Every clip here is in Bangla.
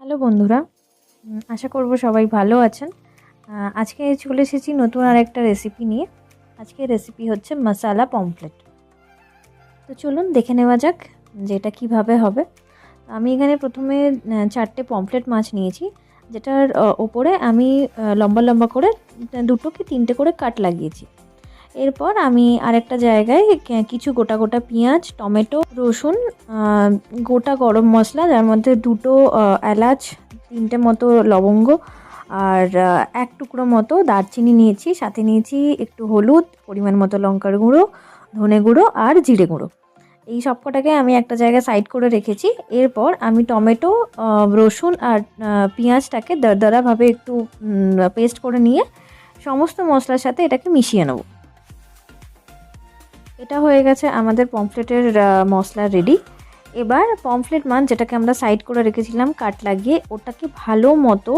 হ্যালো বন্ধুরা, আশা করব সবাই ভালো আছেন। আজকে চলে এসেছি নতুন আরেকটা রেসিপি নিয়ে। আজকের রেসিপি হচ্ছে মশালা পমফ্রেট। তো চলুন দেখে নেওয়া যাক যে এটা কীভাবে হবে। আমি এখানে প্রথমে 4টে পমফ্রেট মাছ নিয়েছি, যেটার ওপরে আমি লম্বা লম্বা করে 2টো কি 3টে করে কাট লাগিয়েছি। এরপর আমি আরেকটা জায়গায় কিছু গোটা গোটা পেঁয়াজ, টমেটো, রসুন, গোটা গরম মশলা, যার মধ্যে 2টো এলাচ, 3টে মতো লবঙ্গ আর 1 টুকরো মতো দারচিনি নিয়েছি। সাথে নিয়েছি একটু হলুদ, পরিমাণ মতো লঙ্কার গুঁড়ো, ধনে গুঁড়ো আর জিরে গুঁড়ো। এই সবকটাকে আমি একটা জায়গায় সাইড করে রেখেছি। এরপর আমি টমেটো, রসুন আর পেঁয়াজটাকে দরদরাভাবে একটু পেস্ট করে নিয়ে সমস্ত মশলার সাথে এটাকে মিশিয়ে নেব। এটা হয়ে গেছে আমাদের পমফ্রেটের মশলা রেডি। এবার পমফ্রেট মাছ যেটাকে আমরা সাইড করে রেখেছিলাম কাট লাগিয়ে, ওটাকে ভালো মতো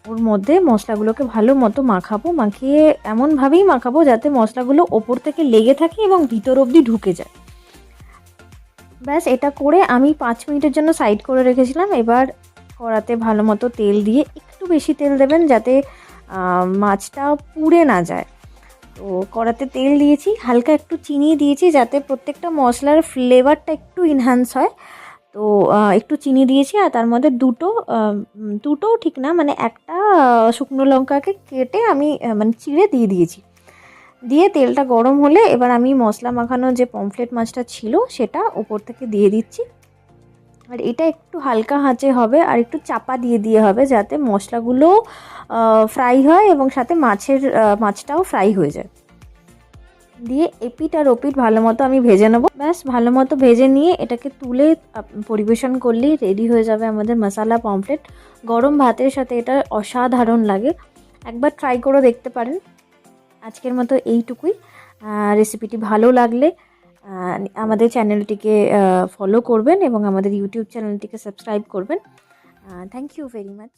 ওর মধ্যে মশলাগুলোকে ভালো মতো মাখিয়ে এমনভাবেই মাখাবো যাতে মশলাগুলো ওপর থেকে লেগে থাকে এবং ভিতর অবধি ঢুকে যায়। ব্যাস এটা করে আমি 5 মিনিটের জন্য সাইড করে রেখেছিলাম। এবার কড়াতে ভালো মতো তেল দিয়ে, একটু বেশি তেল দেবেন যাতে মাছটা পুড়ে না যায়। তো কড়াতে তেল দিয়েছি, হালকা একটু চিনি দিয়েছি যাতে প্রত্যেকটা মশলার ফ্লেভারটা একটু এনহ্যান্স হয়। তো একটু চিনি দিয়েছি আর তার মধ্যে দুটোও ঠিক না, মানে একটা শুকনো লঙ্কাকে কেটে আমি মানে চিড়ে দিয়ে দিয়েছি। দিয়ে তেলটা গরম হলে এবার আমি মশলা মাখানো যে পমফ্রেট মাছটা ছিল সেটা ওপর থেকে দিয়ে দিচ্ছি। আর এটা একটু হালকা আঁচে হবে আর একটু চাপা দিয়ে হবে যাতে মশলাগুলো ফ্রাই হয় এবং সাথে মাছটাও ফ্রাই হয়ে যায়। দিয়ে এপিট আর ওপিট ভালো মতো আমি ভেজে নেবো। ব্যাস ভালো মতো ভেজে নিয়ে এটাকে তুলে পরিবেশন করলেই রেডি হয়ে যাবে আমাদের মশালা পমফ্রেট। গরম ভাতের সাথে এটা অসাধারণ লাগে, একবার ট্রাই করে দেখতে পারেন। আজকের মতো এইটুকুই। রেসিপিটি ভালো লাগলে আমাদের চ্যানেলটিকে ফলো করবেন এবং আমাদের ইউটিউব চ্যানেলটিকে সাবস্ক্রাইব করবেন। Thank you very much.